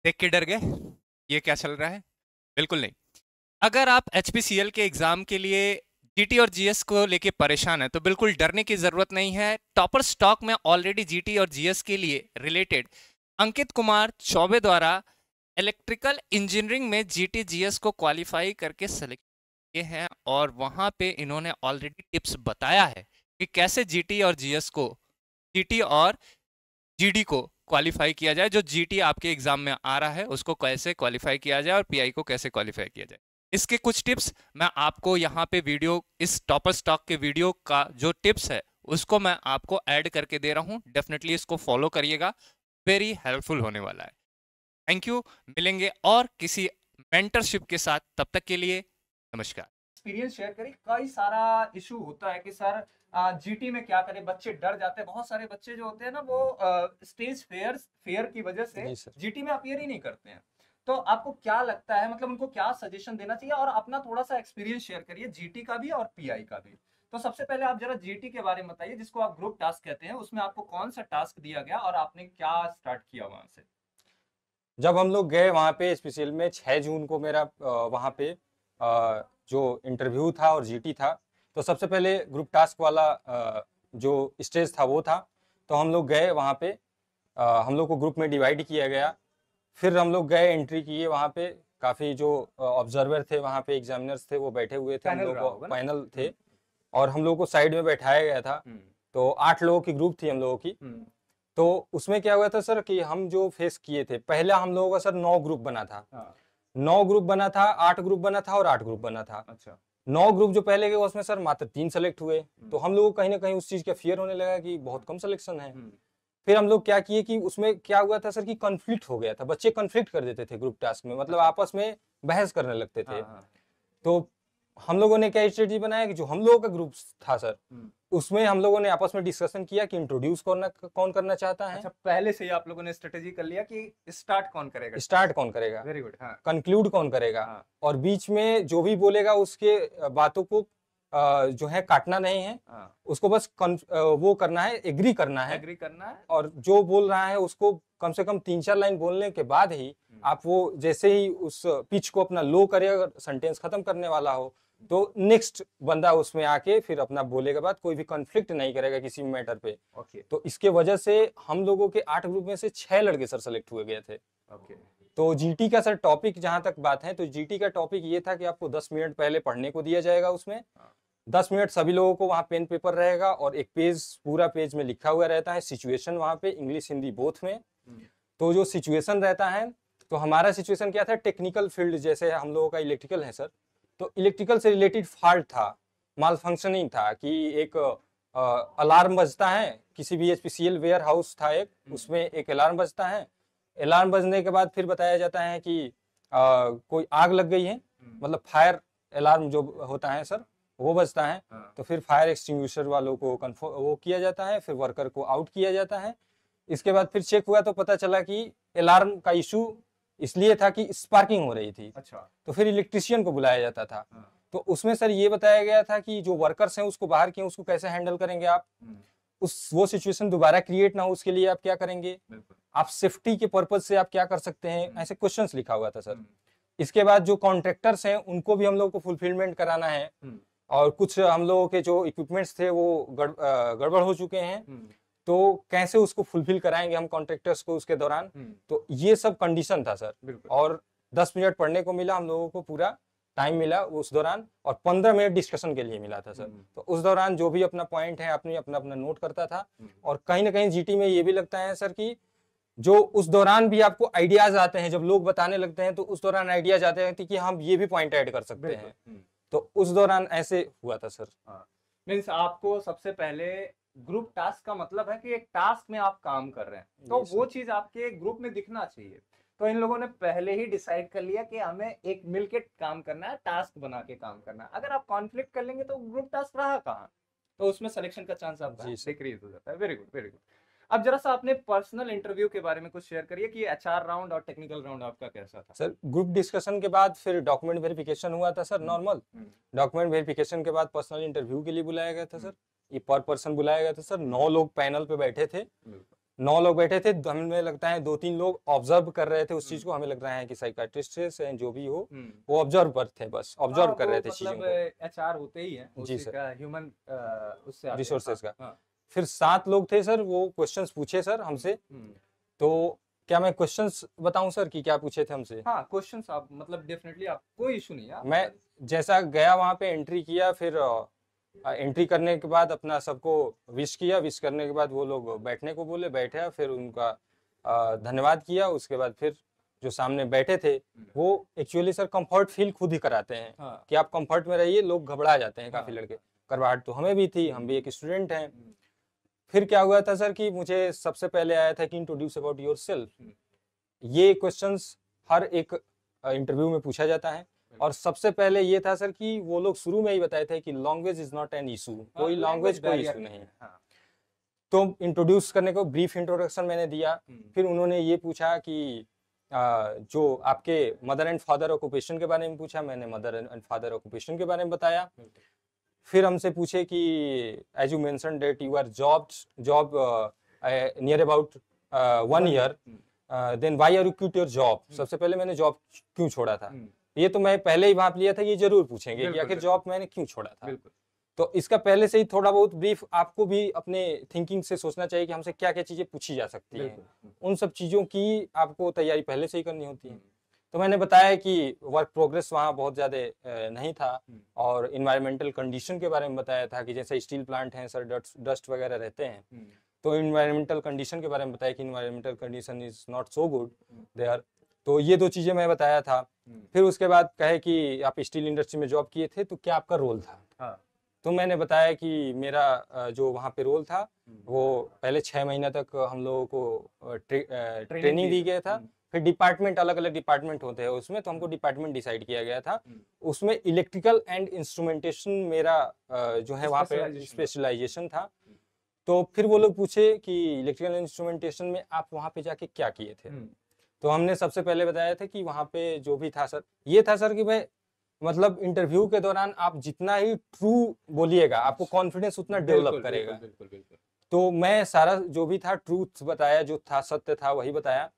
देख के डर गए ये क्या चल रहा है? बिल्कुल नहीं। अगर आप एचपीसीएल के एग्जाम के लिए जीटी और जीएस को लेके परेशान है तो बिल्कुल डरने की जरूरत नहीं है। टॉपर स्टॉक में ऑलरेडी जीटी और जीएस के लिए रिलेटेड अंकित कुमार चौबे द्वारा इलेक्ट्रिकल इंजीनियरिंग में जीटी जीएस को क्वालिफाई करके सेलेक्ट किए हैं और वहां पे इन्होंने ऑलरेडी टिप्स बताया है कि कैसे जीटी और जीएस को, जीटी और जीडी को क्वालिफाई किया जाए। जो जीटी आपके एग्जाम में आ रहा है उसको कैसे क्वालिफाई किया जाए और पीआई को कैसे क्वालिफाई किया जाए, इसके कुछ टिप्स मैं आपको यहाँ पे वीडियो, इस टॉपर स्टॉक के वीडियो का जो टिप्स है उसको मैं आपको ऐड करके दे रहा हूँ। डेफिनेटली इसको फॉलो करिएगा, वेरी हेल्पफुल होने वाला है। Thank you. मिलेंगे और किसी मेंटरशिप के साथ, तब तक के लिए नमस्कार। एक्सपीरियंस शेयर करी। कई सारा इशू होता है कि सर जीटी में क्या करें, बच्चे डर जाते हैं। बहुत सारे बच्चे जो होते हैं ना वो स्टेज फेयर की वजह से जीटी में अपीयर ही नहीं करते हैं। तो आपको क्या लगता है, मतलब उनको क्या सजेशन देना चाहिए? और अपना थोड़ा सा एक्सपीरियंस शेयर करिए जीटी का भी और पीआई का भी। तो सबसे पहले आप जरा जीटी के बारे में बताइए, जिसको आप ग्रुप टास्क कहते हैं। उसमें आपको कौन सा टास्क दिया गया और आपने क्या स्टार्ट किया वहां से? जब हम लोग गए वहाँ पे स्पेशल में 6 जून को मेरा वहाँ पे जो इंटरव्यू था और जीटी था, तो सबसे पहले ग्रुप टास्क वाला जो स्टेज था वो था। तो हम लोग गए वहाँ पे, हम लोग को ग्रुप में डिवाइड किया गया। फिर हम लोग गए, एंट्री किए वहाँ पे। काफ़ी जो ऑब्जर्वर थे वहाँ पे, एग्जामिनर्स थे, वो बैठे हुए थे। हम लोग को पैनल थे और हम लोग को साइड में बैठाया गया था। तो 8 लोगों की ग्रुप थी हम लोगों की। तो उसमें क्या हुआ था सर कि हम जो फेस किए थे, पहले हम लोगों का सर 9 ग्रुप बना था। 9 ग्रुप बना था, 8 ग्रुप बना था और 8 ग्रुप बना था। अच्छा। 9 ग्रुप जो पहले गए उसमें सर मात्र 3 सेलेक्ट हुए। तो हम लोग को कहीं ना कहीं उस चीज का फियर होने लगा कि बहुत कम सिलेक्शन है। फिर हम लोग क्या किए कि उसमें क्या हुआ था सर कि कॉन्फ्लिक्ट हो गया था। बच्चे कॉन्फ्लिक्ट कर देते थे ग्रुप टास्क में, मतलब आपस में बहस करने लगते थे। तो हम लोगों ने क्या स्ट्रेटजी बनाया कि जो हम लोगों का ग्रुप था सर, उसमें हम लोगों ने आपस में डिस्कशन किया कि इंट्रोड्यूस कौन करना चाहता है। अच्छा, पहले से ही आप लोगों ने स्ट्रेटेजी कर लिया कि स्टार्ट कौन करेगा, वेरी गुड। हाँ, कंक्लूड कौन करेगा। हाँ। और बीच में जो भी बोलेगा उसके बातों को जो है काटना नहीं है। हाँ। उसको बस वो करना है, एग्री करना है। और जो बोल रहा है उसको कम से कम 3-4 लाइन बोलने के बाद ही आप वो जैसे ही उस पिच को अपना लो करे, अगर सेंटेंस खत्म करने वाला हो तो नेक्स्ट बंदा उसमें आके फिर अपना बोलेगा बात। कोई भी कॉन्फ्लिक्ट नहीं करेगा किसी मैटर पे। तो इसके वजह से हम लोगों के 8 ग्रुप में से 6 लड़के सर सेलेक्ट हुए गए थे। तो जीटी का सर टॉपिक जहां तक बात है, तो जीटी का टॉपिक ये था कि आपको 10 मिनट पहले पढ़ने को दिया जाएगा। उसमें 10 मिनट सभी लोगों को वहाँ पेन पेपर रहेगा और एक पेज, पूरा पेज में लिखा हुआ रहता है सिचुएशन, वहाँ पे इंग्लिश हिंदी बोथ में। तो जो सिचुएशन रहता है, तो हमारा सिचुएशन क्या था, टेक्निकल फील्ड, जैसे हम लोगों का इलेक्ट्रिकल है सर, तो इलेक्ट्रिकल से रिलेटेड फॉल्ट था, माल फंक्शनिंग था कि एक अलार्म बजता है। किसी भी एचपीसीएल वेयर हाउस था एक, उसमें एक अलार्म बजता है। अलार्म बजने के बाद फिर बताया जाता है कि कोई आग लग गई है, मतलब फायर अलार्म जो होता है सर वो बजता है। तो फिर फायर एक्सटिंग्विशर वालों को वो किया जाता है, फिर वर्कर को आउट किया जाता है। इसके बाद फिर चेक हुआ तो पता चला कि अलार्म का इशू इसलिए था कि स्पार्किंग हो रही थी। अच्छा। तो फिर इलेक्ट्रिशियन को बुलाया जाता था। तो उसमें सर ये बताया गया था कि जो वर्कर्स हैं उसको बाहर किए, उसको कैसे हैंडल करेंगे आप, वो सिचुएशन दोबारा क्रिएट ना हो उसके लिए आप क्या करेंगे, आप सेफ्टी के पर्पज से आप क्या कर सकते हैं, ऐसे क्वेश्चंस लिखा हुआ था सर। इसके बाद जो कॉन्ट्रैक्टर्स हैं उनको भी हम लोग को फुलफिलमेंट कराना है। और कुछ हम लोगों के जो इक्विपमेंट्स थे वो गड़बड़ हो चुके हैं, तो कैसे उसको फुलफिल कराएंगे हम कॉन्ट्रैक्टर्स को उसके दौरान। तो ये सब कंडीशन था सर। और 10 मिनट पढ़ने को मिला हम लोगों को, पूरा टाइम मिला उस दौरान, और 15 मिनट डिस्कशन के लिए मिला था सर। तो उस दौरान जो भी अपना पॉइंट है अपनी अपना अपना नोट करता था। और कहीं ना कहीं जीटी में ये भी लगता है सर कि जो उस दौरान भी आपको आइडियाज आते हैं, जब लोग बताने लगते हैं तो उस दौरान आइडियाज आते हैं कि हम ये भी पॉइंट ऐड कर सकते हैं। तो उस दौरान ऐसे हुआ था सर। मीन्स आपको सबसे पहले ग्रुप टास्क का मतलब है कि एक टास्क में आप काम कर रहे हैं, तो वो चीज आपके ग्रुप में दिखना चाहिए। तो इन लोगों ने पहले ही डिसाइड कर लिया कि हमें एक मिलके काम करना है, टास्क बना के काम करना है। अगर आप कॉन्फ्लिक्ट कर लेंगे तो ग्रुप टास्क रहा कहाँ, तो उसमें सिलेक्शन का चांस आपका डिक्रीज हो जाता है। Very good, very good. अब जरा सा अपने पर्सनल इंटरव्यू के बारे में कुछ शेयर करिए कि एचआर राउंड और टेक्निकल राउंड आपका कैसा था? सर ग्रुप डिस्कशन के बाद फिर डॉक्यूमेंट वेरिफिकेशन हुआ था सर, नॉर्मल। डॉक्यूमेंट वेरिफिकेशन के बाद पर्सनल इंटरव्यू के लिए बुलाया गया था सर। ये पर पर्सन बुलाया गया था सर। 9 लोग पैनल पे बैठे थे। 9 लोग बैठे थे, हमें लगता है 2-3 लोग ऑब्जर्व कर रहे थे उस चीज को, हमें लग रहा है कि साइकाट्रिस्ट है जो भी हो, वो ऑब्जर्व पर थे, बस ऑब्जर्व कर रहे थे चीजों को। एचआर होते ही हैं जी उसी सर, का ह्यूमन उससे रिसोर्सेज का। हाँ। फिर 7 लोग थे सर, वो क्वेश्चंस पूछे सर हमसे। तो क्या मैं क्वेश्चंस बताऊं सर कि क्या पूछे थे हमसे? हाँ, क्वेश्चंस आप मतलब डेफिनेटली, आप कोई इशू नहीं है। मैं जैसा गया वहां पे एंट्री किया, फिर एंट्री करने के बाद अपना सबको विश किया, विश करने के बाद वो लोग बैठने को बोले, बैठा, फिर उनका धन्यवाद किया। उसके बाद फिर जो सामने बैठे थे वो एक्चुअली सर कंफर्ट फील खुद ही कराते हैं। हाँ। कि आप कंफर्ट में रहिए, लोग घबरा जाते हैं काफी लड़के। करवाहट तो हमें भी थी, हम भी एक स्टूडेंट हैं। फिर क्या हुआ था सर कि मुझे सबसे पहले आया था कि इंट्रोड्यूस अबाउट योरसेल्फ। ये क्वेश्चंस हर एक इंटरव्यू में पूछा जाता है, और सबसे पहले ये था सर कि वो लोग शुरू में ही बताए थे कि language is not an issue, कोई लैंग्वेज कोई इशू नहीं है। हाँ। तो इंट्रोड्यूस करने को ब्रीफ इंट्रोडक्शन मैंने दिया। फिर उन्होंने ये पूछा कि जो आपके मदर एंड फादर ऑक्यूपेशन के बारे में पूछा, मैंने मदर एंड फादर ऑक्यूपेशन के बारे में बताया। फिर हमसे पूछे कि as you mention that you are job near about 1 year, then why are you quit your job. सबसे पहले मैंने जॉब क्यों छोड़ा था, ये तो मैं पहले ही भाप लिया था, ये जरूर पूछेंगे कि आखिर जॉब मैंने क्यों छोड़ा था। तो इसका पहले से ही थोड़ा बहुत ब्रीफ आपको भी अपने थिंकिंग से सोचना चाहिए कि हमसे क्या क्या चीजें पूछी जा सकती हैं, उन सब चीजों की आपको तैयारी पहले से ही करनी होती है। तो मैंने बताया कि वर्क प्रोग्रेस वहाँ बहुत ज्यादा नहीं था, और इन्वायरमेंटल कंडीशन के बारे में बताया था कि जैसे स्टील प्लांट हैं सर, डस्ट वगैरह रहते हैं, तो इन्वायरमेंटल कंडीशन के बारे में बताया कि environmental condition is not so good there. तो ये 2 चीजें मैं बताया था। फिर उसके बाद कहे कि आप स्टील इंडस्ट्री में जॉब किए थे, तो क्या आपका रोल था। हाँ। तो मैंने बताया कि मेरा जो वहाँ पे रोल था वो पहले 6 महीना तक हम लोगों को ट्रेनिंग दी गया था। फिर डिपार्टमेंट, अलग अलग डिपार्टमेंट होते हैं उसमें, तो हमको डिपार्टमेंट डिसाइड किया गया था। उसमें इलेक्ट्रिकल एंड इंस्ट्रूमेंटेशन मेरा जो है वहाँ पे स्पेशलाइजेशन था। तो फिर वो लोग पूछे कि इलेक्ट्रिकल इंस्ट्रूमेंटेशन में आप वहाँ पे जाके क्या किए थे। तो हमने सबसे पहले बताया था कि वहाँ पे जो भी था सर, ये था सर कि भाई मतलब इंटरव्यू के दौरान आप जितना ही ट्रू बोलिएगा, आपको कॉन्फिडेंस उतना डेवलप करेगा। तो मैं सारा जो भी था ट्रूथ बताया, जो था सत्य था वही बताया।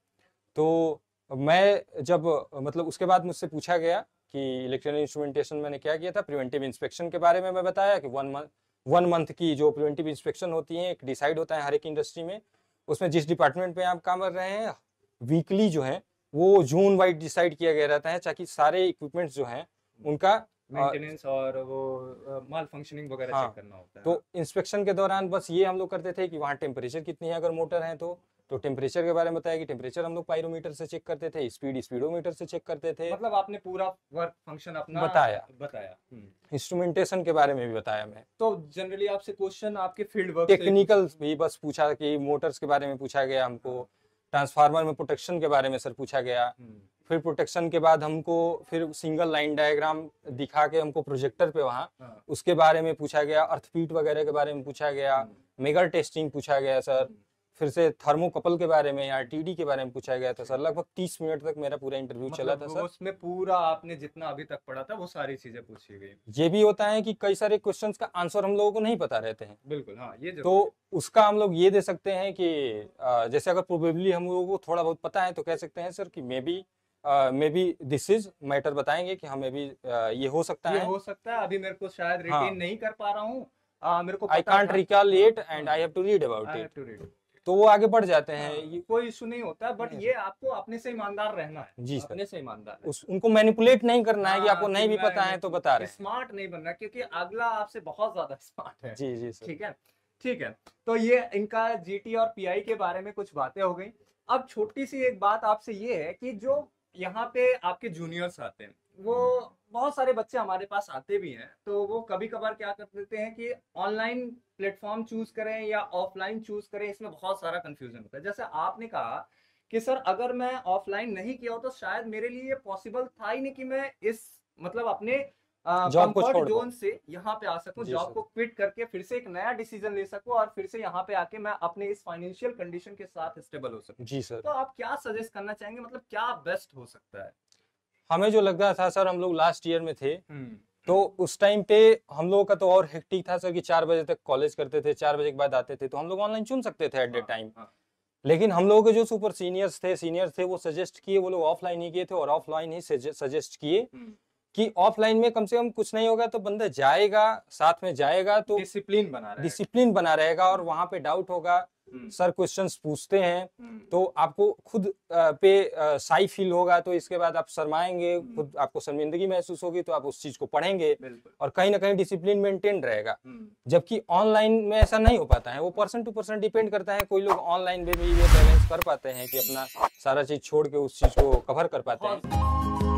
तो मैं जब मतलब उसके बाद मुझसे पूछा गया कि इलेक्ट्रिकल इंस्ट्रूमेंटेशन मैंने क्या किया था, प्रिवेंटिव इंस्पेक्शन के बारे में मैं बताया कि 1 मंथ की जो प्रिवेंटिव इंस्पेक्शन होती है, एक डिसाइड होता है हर एक इंडस्ट्री में, उसमें जिस डिपार्टमेंट में आप काम कर रहे हैं, वीकली जो है वो जून वाइज डिसाइड किया गया रहता है, ताकि सारे इक्विपमेंट्स जो हैं उनका मेंटेनेंस और वो माल फंक्शनिंग वगैरह चेक करना होता है। तो इंस्पेक्शन के दौरान बस ये हम लोग करते थे कि वहाँ टेम्परेचर कितनी है, अगर मोटर है तो टेम्परेचर के बारे में बताया कि टेम्परेचर हम लोग पायरोमीटर से चेक करते थे, स्पीड स्पीडोमीटर से चेक करते थे। मतलब आपने पूरा वर्क फंक्शन अपना बताया। इंस्ट्रूमेंटेशन के बारे में भी बताया मैं। तो जनरली आपसे क्वेश्चन आपके फील्ड वर्क टेक्निकल भी बस पूछा कि मोटर्स के बारे में पूछा गया हमको, ट्रांसफार्मर में प्रोटेक्शन के बारे में सर पूछा गया। फिर प्रोटेक्शन के बाद हमको फिर सिंगल लाइन डायग्राम दिखा के हमको प्रोजेक्टर पे वहाँ उसके बारे में पूछा गया, अर्थपीट वगैरह के बारे में पूछा गया, मेगा टेस्टिंग पूछा गया सर, फिर से थर्मोकपल के बारे में, आरटीडी के बारे में पूछा गया था सर। लगभग 30 मिनट तक मेरा पूरा इंटरव्यू चला था सर। उसमें पूरा आपने जितना अभी तक पढ़ा था वो सारी चीजें पूछी गई। ये भी होता है कि कई सारे क्वेश्चंस का आंसर हम लोगों को नहीं पता रहते हैं। बिल्कुल, हाँ, ये तो उसका हम लोग ये दे सकते हैं कि जैसे अगर प्रोबेबली हम लोगों को थोड़ा बहुत पता है तो कह सकते हैं सर कि may be this is matter, बताएंगे कि हमें भी ये हो सकता है, अभी मेरे को शायद रिटेन नहीं कर पा रहा हूँ, मेरे को I can't recall it and I have to read about it. तो वो आगे बढ़ जाते हैं। ये कोई इशू नहीं होता, बट ये आपको अपने से ईमानदार रहना है। जी अपने से ईमानदार, उनको मैनिपुलेट नहीं करना है कि आपको नहीं भी पता है तो बता रहे हैं। स्मार्ट नहीं बनना, क्योंकि अगला आपसे बहुत ज्यादा स्मार्ट है। जी सर। ठीक है। तो ये इनका जीटी और पीआई के बारे में कुछ बातें हो गई। अब छोटी सी एक बात आपसे ये है कि जो यहाँ पे आपके जूनियर्स आते हैं, वो बहुत सारे बच्चे हमारे पास आते भी हैं, तो वो कभी कभार क्या कर देते हैं कि ऑनलाइन प्लेटफॉर्म चूज करें या ऑफलाइन चूज करें, इसमें बहुत सारा कंफ्यूजन होता है। जैसे आपने कहा कि सर अगर मैं ऑफलाइन नहीं किया हो तो शायद मेरे लिए ये पॉसिबल था ही नहीं कि मैं इस मतलब अपने कंफर्ट जोन से यहाँ पे आ सकूं, जॉब को क्विट करके फिर से एक नया डिसीजन ले सकूं और फिर से यहाँ पे आके मैं अपने इस फाइनेंशियल कंडीशन के साथ स्टेबल हो सकूं। जी सर। तो आप क्या सजेस्ट करना चाहेंगे, मतलब क्या बेस्ट हो सकता है? हमें जो लग रहा था सर, हम लोग लास्ट ईयर में थे, तो उस टाइम पे हम लोगों का तो और हेक्टिक था सर कि 4 बजे तक कॉलेज करते थे, 4 बजे के बाद आते थे, तो हम लोग ऑनलाइन चुन सकते थे एट दैट टाइम। लेकिन हम लोगों के जो सुपर सीनियर्स थे वो सजेस्ट किए, वो लोग ऑफलाइन ही किए थे और ऑफलाइन ही सजेस्ट किए कि ऑफलाइन में कम से कम कुछ नहीं होगा तो बंदा जाएगा, साथ में जाएगा तो डिसिप्लिन बना रहेगा और वहां पे डाउट होगा, सर क्वेश्चंस पूछते हैं तो आपको खुद पे साई फील होगा, तो इसके बाद आप शर्माएंगे, खुद आपको शर्मिंदगी महसूस होगी तो आप उस चीज को पढ़ेंगे और कहीं ना कहीं डिसिप्लिन मेंटेन रहेगा। जबकि ऑनलाइन में ऐसा नहीं हो पाता है, वो पर्सन टू पर्सन डिपेंड करता है। कोई लोग ऑनलाइन में भी ये बैलेंस कर पाते हैं कि अपना सारा चीज छोड़ के उस चीज को कवर कर पाते हैं।